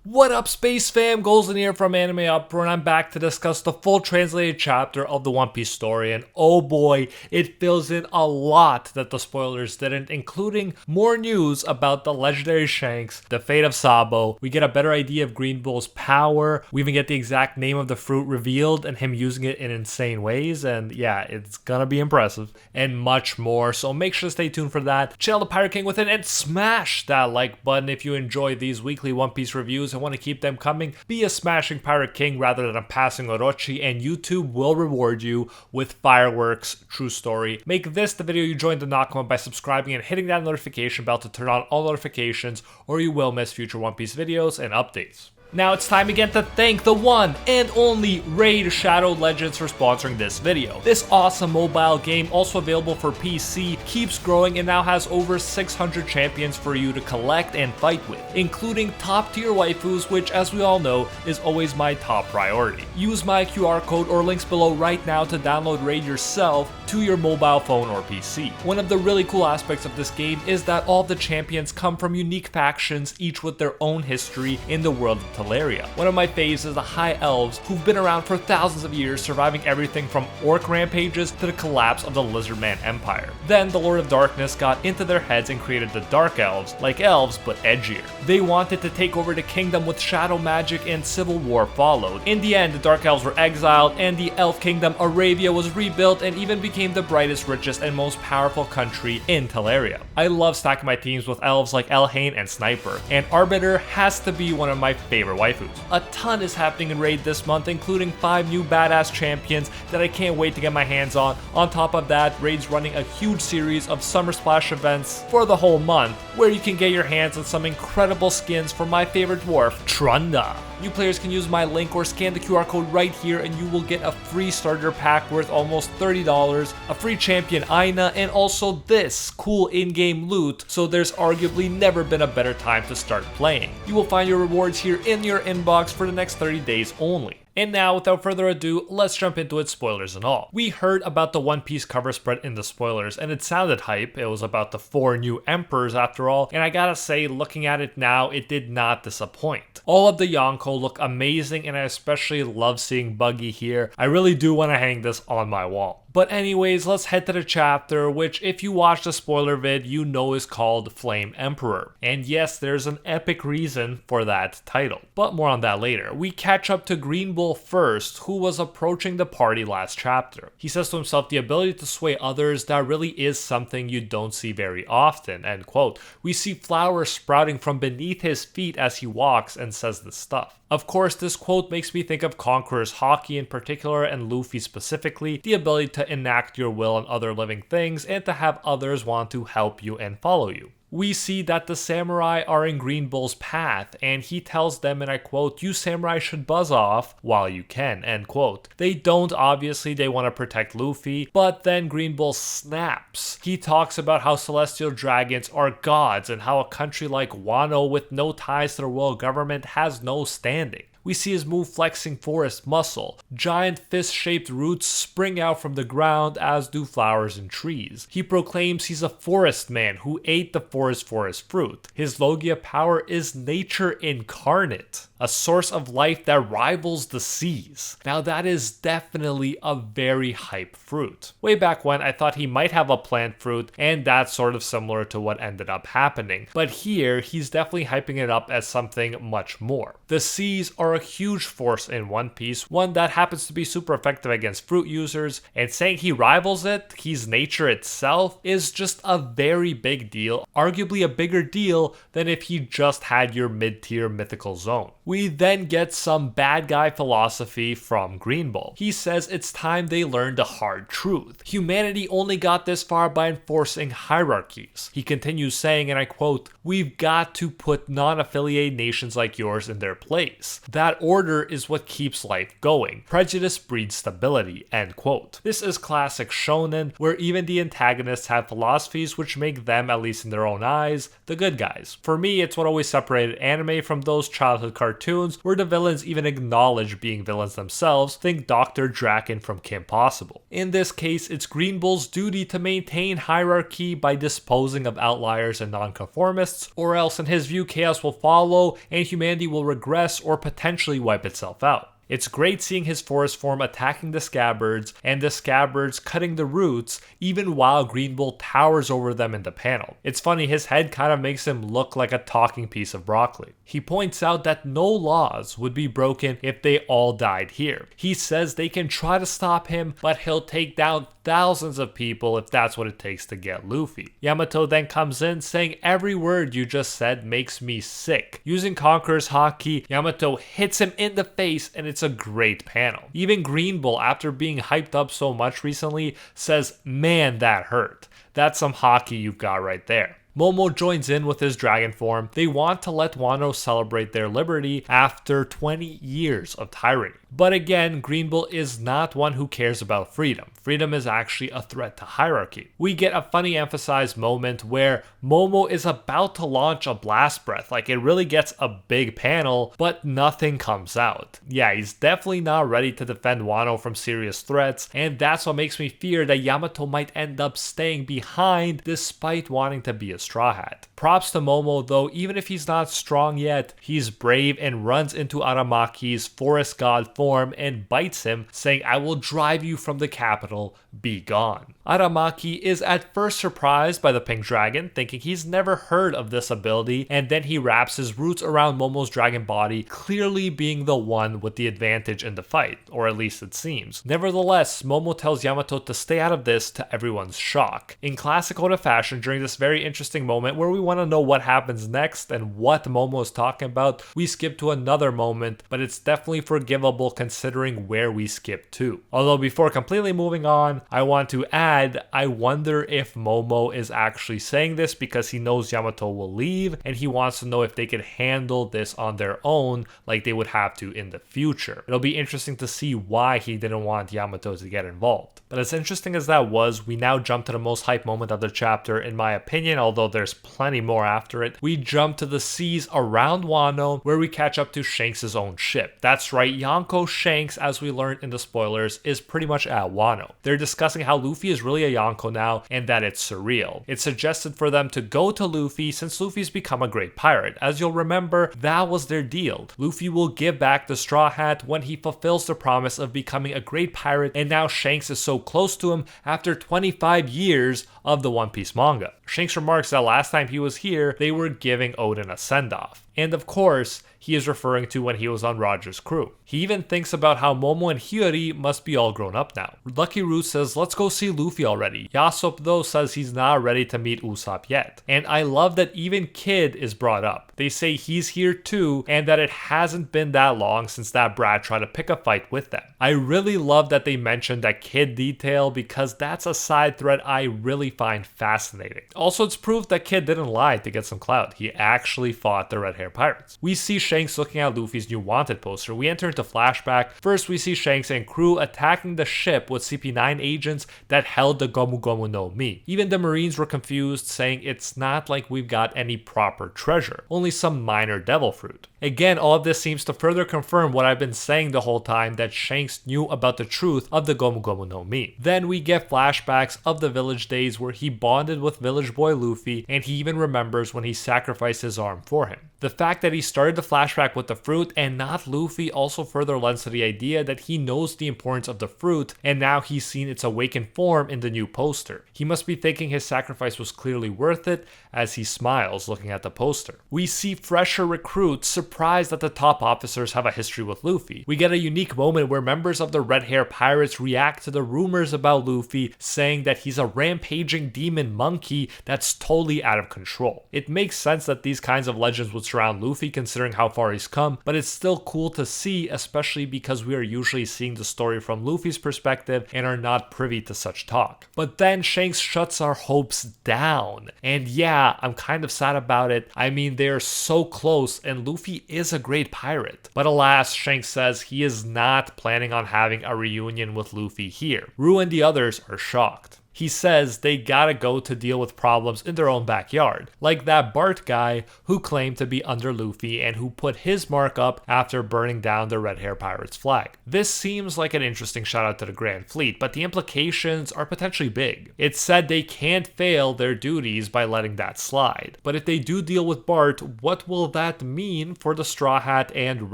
What up, Space Fam? Golden here from Anime Upro, and I'm back to discuss the full translated chapter of the One Piece story, and oh boy, it fills in a lot that the spoilers didn't, including more news about the legendary Shanks, the fate of Sabo, we get a better idea of Green Bull's power, we even get the exact name of the fruit revealed, and him using it in insane ways, and yeah, it's gonna be impressive, and much more, so make sure to stay tuned for that. Chill the Pirate King within, and smash that like button if you enjoy these weekly One Piece reviews and want to keep them coming. Be a smashing Pirate King rather than a passing Orochi, and YouTube will reward you with fireworks. True story. Make this the video you join the Nakama by subscribing and hitting that notification bell to turn on all notifications, or you will miss future One Piece videos and updates. Now it's time again to thank the one and only Raid Shadow Legends for sponsoring this video. This awesome mobile game, also available for PC, keeps growing and now has over 600 champions for you to collect and fight with, including top tier waifus, which as we all know is always my top priority. Use my QR code or links below right now to download Raid yourself to your mobile phone or PC. One of the really cool aspects of this game is that all the champions come from unique factions, each with their own history in the world of Teleria. One of my faves is the High Elves, who've been around for thousands of years, surviving everything from orc rampages to the collapse of the Lizardman Empire. Then the Lord of Darkness got into their heads and created the Dark Elves, like elves but edgier. They wanted to take over the kingdom with shadow magic, and civil war followed. In the end, the Dark Elves were exiled and the elf kingdom Arabia was rebuilt and even became the brightest, richest, and most powerful country in Teleria. I love stacking my teams with elves like Elhain and Sniper, and Arbiter has to be one of my favorite waifus. A ton is happening in Raid this month, including 5 new badass champions that I can't wait to get my hands on. On top of that, Raid's running a huge series of Summer Splash events for the whole month, where you can get your hands on some incredible skins for my favorite dwarf, Trunda. New players can use my link or scan the QR code right here and you will get a free starter pack worth almost $30, a free champion Aina, and also this cool in-game loot, so there's arguably never been a better time to start playing. You will find your rewards here in your inbox for the next 30 days only. And now, without further ado, let's jump into it, spoilers and all. We heard about the One Piece cover spread in the spoilers, and it sounded hype. It was about the 4 new emperors after all, and I gotta say, looking at it now, it did not disappoint. All of the Yonko look amazing, and I especially love seeing Buggy here. I really do want to hang this on my wall. But anyways, let's head to the chapter, which if you watch the spoiler vid, you know is called Flame Emperor. And yes, there's an epic reason for that title, but more on that later. We catch up to Green Bull first, who was approaching the party last chapter. He says to himself, the ability to sway others, that really is something you don't see very often, end quote. We see flowers sprouting from beneath his feet as he walks and says this stuff. Of course, this quote makes me think of Conqueror's Haki in particular, and Luffy specifically, the ability to enact your will on other living things and to have others want to help you and follow you. We see that the samurai are in Green Bull's path, and he tells them, and I quote, "You samurai should buzz off while you can," end quote. They don't, obviously, they want to protect Luffy, but then Green Bull snaps. He talks about how celestial dragons are gods and how a country like Wano with no ties to the royal government has no standing. We see his move flexing forest muscle. Giant fist-shaped roots spring out from the ground, as do flowers and trees. He proclaims he's a forest man who ate the forest fruit. His Logia power is nature incarnate, a source of life that rivals the seas. Now that is definitely a very hype fruit. Way back when, I thought he might have a plant fruit, and that's sort of similar to what ended up happening. But here, he's definitely hyping it up as something much more. The seas are a huge force in One Piece, one that happens to be super effective against fruit users, and saying he rivals it, he's nature itself, is just a very big deal, arguably a bigger deal than if he just had your mid-tier mythical zone. We then get some bad guy philosophy from Green Bull. He says it's time they learned the hard truth. Humanity only got this far by enforcing hierarchies. He continues saying, and I quote, "We've got to put non-affiliated nations like yours in their place. That that order is what keeps life going. Prejudice breeds stability, end quote. This is classic shonen, where even the antagonists have philosophies which make them, at least in their own eyes, the good guys. For me, it's what always separated anime from those childhood cartoons where the villains even acknowledge being villains themselves. Think Dr. Draken from Kim Possible. In this case, it's Green Bull's duty to maintain hierarchy by disposing of outliers and nonconformists, or else in his view chaos will follow and humanity will regress or potentially wipe itself out. It's great seeing his forest form attacking the scabbards and the scabbards cutting the roots even while Green Bull towers over them in the panel. It's funny, his head kind of makes him look like a talking piece of broccoli. He points out that no laws would be broken if they all died here. He says they can try to stop him, but he'll take down thousands of people if that's what it takes to get Luffy. Yamato then comes in saying, "Every word you just said makes me sick." Using Conqueror's Haki, Yamato hits him in the face and it's a great panel. Even Green Bull, after being hyped up so much recently, says, "Man, that hurt." That's some Haki you've got right there. Momo joins in with his dragon form. They want to let Wano celebrate their liberty after 20 years of tyranny. But again, Green Bull is not one who cares about freedom. Freedom is actually a threat to hierarchy. We get a funny emphasized moment where Momo is about to launch a blast breath. Like, it really gets a big panel, but nothing comes out. Yeah, he's definitely not ready to defend Wano from serious threats, and that's what makes me fear that Yamato might end up staying behind despite wanting to be a Straw Hat. Props to Momo though, even if he's not strong yet, he's brave and runs into Aramaki's forest god form and bites him, saying, "I will drive you from the capital, be gone." Aramaki is at first surprised by the pink dragon, thinking he's never heard of this ability, and then he wraps his roots around Momo's dragon body, clearly being the one with the advantage in the fight, or at least it seems. Nevertheless, Momo tells Yamato to stay out of this, to everyone's shock. In classic Oda fashion, during this very interesting moment where we want to know what happens next and what Momo is talking about, we skip to another moment, but it's definitely forgivable considering where we skip to. Although before completely moving on, I want to add, I wonder if Momo is actually saying this because he knows Yamato will leave and he wants to know if they could handle this on their own like they would have to in the future. It'll be interesting to see why he didn't want Yamato to get involved. But as interesting as that was, we now jump to the most hype moment of the chapter in my opinion, although there's plenty more after it. We jump to the seas around Wano where we catch up to Shanks' own ship. That's right, Yonko Shanks, as we learned in the spoilers, is pretty much at Wano. They're discussing how Luffy is really a Yonko now and that it's surreal. It's suggested for them to go to Luffy since Luffy's become a great pirate. As you'll remember, that was their deal. Luffy will give back the Straw Hat when he fulfills the promise of becoming a great pirate, and now Shanks is so close to him after 25 years of the One Piece manga. Shanks remarks that last time he was here, they were giving Oden a send-off. And of course, he is referring to when he was on Roger's crew. He even thinks about how Momo and Hiyori must be all grown up now. Lucky Root says, "Let's go see Luffy already." Yasop though says he's not ready to meet Usopp yet. And I love that even Kid is brought up. They say he's here too, and that it hasn't been that long since that brat tried to pick a fight with them. I really love that they mentioned that Kid detail because that's a side thread I really find fascinating. Also, it's proof that Kid didn't lie to get some clout. He actually fought the Red Hair Pirates. We see Shanks looking at Luffy's new wanted poster. We enter into flashback. First, we see Shanks and crew attacking the ship with CP9 agents that held the Gomu Gomu no Mi. Even the Marines were confused, saying it's not like we've got any proper treasure, only some minor devil fruit. Again, all of this seems to further confirm what I've been saying the whole time, that Shanks knew about the truth of the Gomu Gomu no Mi. Then we get flashbacks of the village days where he bonded with village boy Luffy, and he even remembers when he sacrificed his arm for him. The fact that he started the flashback with the fruit and not Luffy also further lends to the idea that he knows the importance of the fruit, and now he's seen its awakened form in the new poster. He must be thinking his sacrifice was clearly worth it, as he smiles looking at the poster. We see fresher recruits surprised that the top officers have a history with Luffy. We get a unique moment where members of the Red Hair Pirates react to the rumors about Luffy, saying that he's a rampaging demon monkey that's totally out of control. It makes sense that these kinds of legends would surround Luffy considering how far he's come, but it's still cool to see, especially because we are usually seeing the story from Luffy's perspective and are not privy to such talk. But then Shanks shuts our hopes down, and yeah, I'm kind of sad about it. I mean, they're so close and Luffy Luffy is a great pirate. But alas, Shanks says he is not planning on having a reunion with Luffy here. Rue and the others are shocked. He says they gotta go to deal with problems in their own backyard, like that Bart guy who claimed to be under Luffy and who put his mark up after burning down the Red Hair Pirate's flag. This seems like an interesting shout out to the Grand Fleet, but the implications are potentially big. It's said they can't fail their duties by letting that slide, but if they do deal with Bart, what will that mean for the Straw Hat and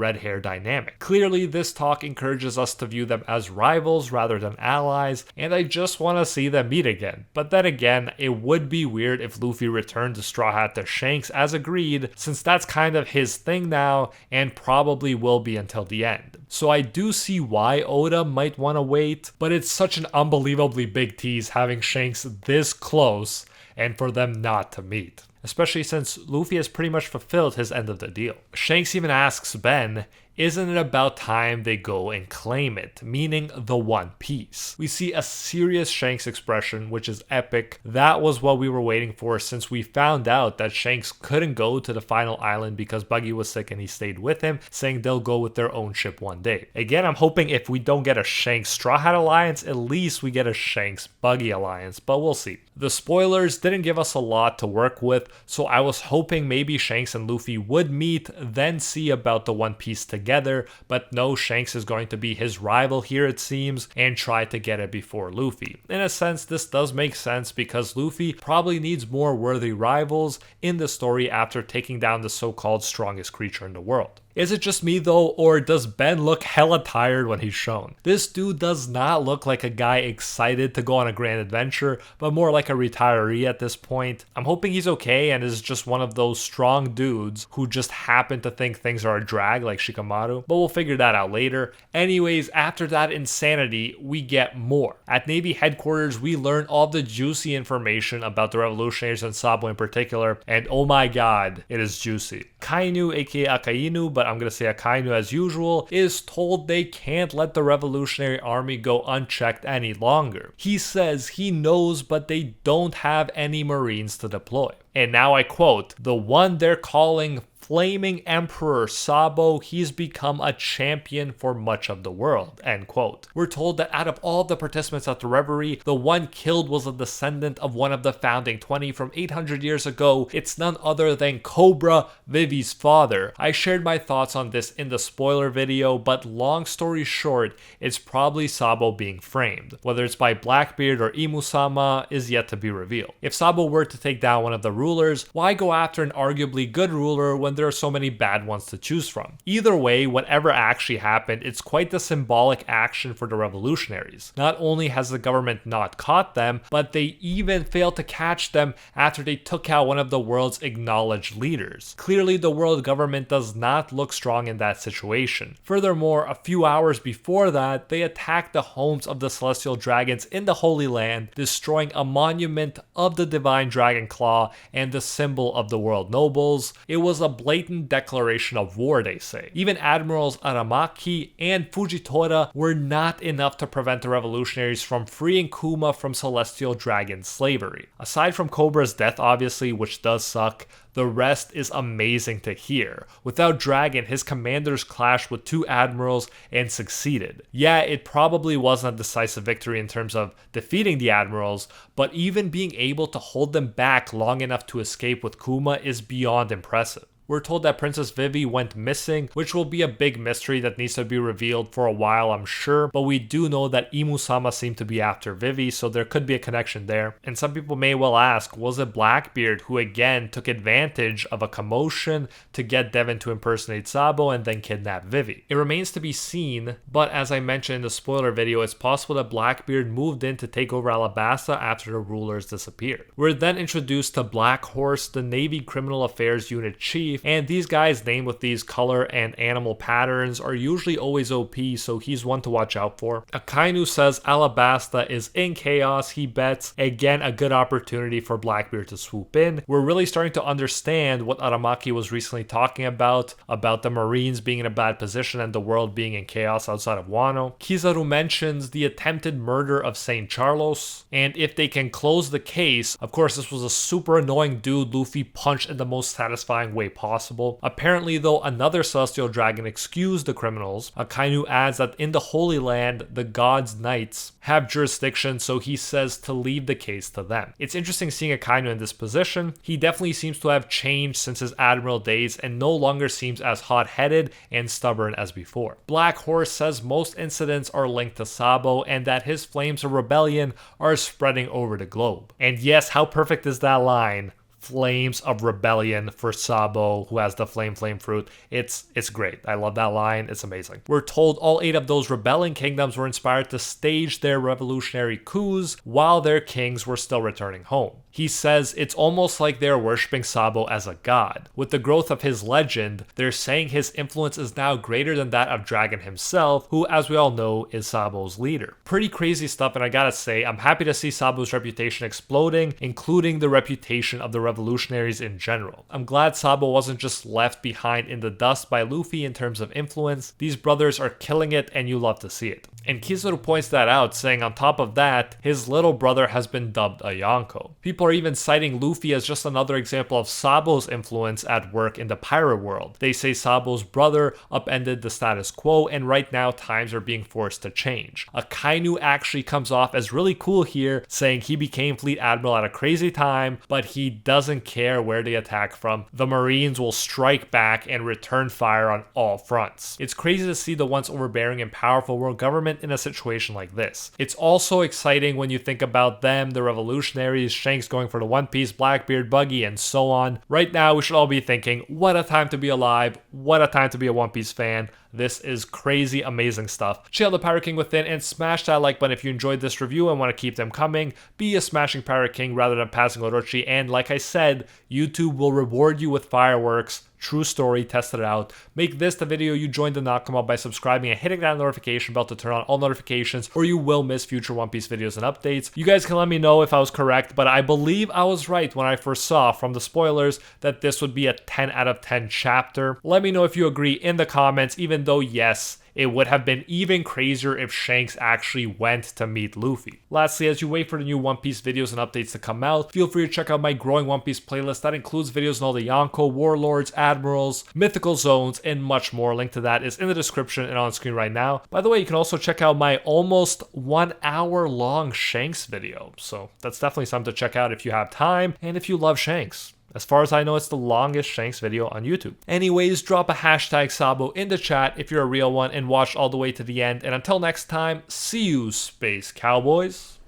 Red Hair dynamic? Clearly, this talk encourages us to view them as rivals rather than allies, and I just want to see them meet again. But then again, it would be weird if Luffy returned the Straw Hat to Shanks as agreed, since that's kind of his thing now and probably will be until the end. So I do see why Oda might want to wait, but it's such an unbelievably big tease having Shanks this close and for them not to meet, especially since Luffy has pretty much fulfilled his end of the deal. Shanks even asks Ben, isn't it about time they go and claim it, meaning the One Piece? We see a serious Shanks expression, which is epic. That was what we were waiting for since we found out that Shanks couldn't go to the final island because Buggy was sick and he stayed with him, saying they'll go with their own ship one day. Again, I'm hoping if we don't get a Shanks Straw Hat alliance, at least we get a Shanks Buggy alliance, but we'll see. The spoilers didn't give us a lot to work with, so I was hoping maybe Shanks and Luffy would meet, then see about the One Piece together, but no, Shanks is going to be his rival here it seems, and try to get it before Luffy. In a sense, this does make sense because Luffy probably needs more worthy rivals in the story after taking down the so-called strongest creature in the world. Is it just me though, or does Ben look hella tired when he's shown? This dude does not look like a guy excited to go on a grand adventure, but more like a retiree at this point. I'm hoping he's okay and is just one of those strong dudes who just happen to think things are a drag like Shikamaru, but we'll figure that out later. Anyways, after that insanity, we get more. At Navy headquarters, we learn all the juicy information about the revolutionaries and Sabo in particular, and oh my god, it is juicy. Kainu, aka Akainu, but I'm gonna say Akainu as usual, is told they can't let the revolutionary army go unchecked any longer. He says he knows, but they don't have any marines to deploy. And now I quote, the one they're calling Flaming Emperor Sabo, he's become a champion for much of the world, end quote. We're told that out of all the participants at the reverie, the one killed was a descendant of one of the founding 20 from 800 years ago. It's none other than Cobra, Vivi's father. I shared my thoughts on this in the spoiler video, but long story short, it's probably Sabo being framed. Whether it's by Blackbeard or Imu-sama is yet to be revealed. If Sabo were to take down one of the rulers, why go after an arguably good ruler when there are so many bad ones to choose from? Either way, whatever actually happened, it's quite the symbolic action for the revolutionaries. Not only has the government not caught them, but they even failed to catch them after they took out one of the world's acknowledged leaders. Clearly, the world government does not look strong in that situation. Furthermore, a few hours before that, they attacked the homes of the celestial dragons in the Holy Land, destroying a monument of the divine dragon claw and the symbol of the world nobles. It was a blatant declaration of war, they say. Even Admirals Aramaki and Fujitora were not enough to prevent the revolutionaries from freeing Kuma from celestial dragon slavery. Aside from Cobra's death, obviously, which does suck, the rest is amazing to hear. Without Dragon, his commanders clashed with two admirals and succeeded. Yeah, it probably wasn't a decisive victory in terms of defeating the admirals, but even being able to hold them back long enough to escape with Kuma is beyond impressive. We're told that Princess Vivi went missing, which will be a big mystery that needs to be revealed for a while, I'm sure, but we do know that Imu-sama seemed to be after Vivi, so there could be a connection there. And some people may well ask, was it Blackbeard who again took advantage of a commotion to get Devin to impersonate Sabo and then kidnap Vivi? It remains to be seen, but as I mentioned in the spoiler video, it's possible that Blackbeard moved in to take over Alabasta after the rulers disappeared. We're then introduced to Black Horse, the Navy Criminal Affairs Unit Chief, and these guys named with these color and animal patterns are usually always OP, so he's one to watch out for. Akainu says Alabasta is in chaos, he bets. Again, a good opportunity for Blackbeard to swoop in. We're really starting to understand what Aramaki was recently talking about the Marines being in a bad position and the world being in chaos outside of Wano. Kizaru mentions the attempted murder of Saint Charlos, and if they can close the case, of course this was a super annoying dude Luffy punched in the most satisfying way possible. possible. Apparently though, another celestial dragon excused the criminals. Akainu adds that in the Holy Land, the gods' knights have jurisdiction, so he says to leave the case to them. It's interesting seeing Akainu in this position. He definitely seems to have changed since his admiral days and no longer seems as hot-headed and stubborn as before. Black Horse says most incidents are linked to Sabo and that his flames of rebellion are spreading over the globe. And yes, how perfect is that line? Flames of rebellion for Sabo, who has the flame fruit. It's great. I love that line. It's amazing. We're told all 8 of those rebelling kingdoms were inspired to stage their revolutionary coups while their kings were still returning home. He says it's almost like they're worshipping Sabo as a god. With the growth of his legend, they're saying his influence is now greater than that of Dragon himself, who, as we all know, is Sabo's leader. Pretty crazy stuff, and I gotta say, I'm happy to see Sabo's reputation exploding, including the reputation of the revolutionaries in general. I'm glad Sabo wasn't just left behind in the dust by Luffy in terms of influence. These brothers are killing it, and you love to see it. And Kizaru points that out, saying on top of that, his little brother has been dubbed a Yonko. People are even citing Luffy as just another example of Sabo's influence at work in the pirate world. They say Sabo's brother upended the status quo, and right now times are being forced to change. Akainu actually comes off as really cool here, saying he became fleet admiral at a crazy time, but he doesn't care where they attack from. The Marines will strike back and return fire on all fronts. It's crazy to see the once overbearing and powerful world government in a situation like this. It's also exciting when you think about them, the revolutionaries, Shanks going for the One Piece, Blackbeard, Buggy, and so on. Right now, we should all be thinking, what a time to be alive, what a time to be a One Piece fan. This is crazy, amazing stuff. Check out the Pirate King within and smash that like button if you enjoyed this review and want to keep them coming. Be a smashing Pirate King rather than passing Orochi, and like I said, YouTube will reward you with fireworks. True story, test it out. Make this the video you join the Nakama by subscribing and hitting that notification bell to turn on all notifications, or you will miss future One Piece videos and updates. You guys can let me know if I was correct, but I believe I was right when I first saw from the spoilers that this would be a 10 out of 10 chapter. Let me know if you agree in the comments, even though yes, it would have been even crazier if Shanks actually went to meet Luffy. Lastly, as you wait for the new One Piece videos and updates to come out, feel free to check out my growing One Piece playlist that includes videos on all the Yonko, Warlords, Admirals, Mythical Zones, and much more. Link to that is in the description and on screen right now. By the way, you can also check out my almost 1 hour long Shanks video, so that's definitely something to check out if you have time and if you love Shanks. As far as I know, it's the longest Shanks video on YouTube. Anyways, drop a hashtag Sabo in the chat if you're a real one and watch all the way to the end. And until next time, see you, Space Cowboys.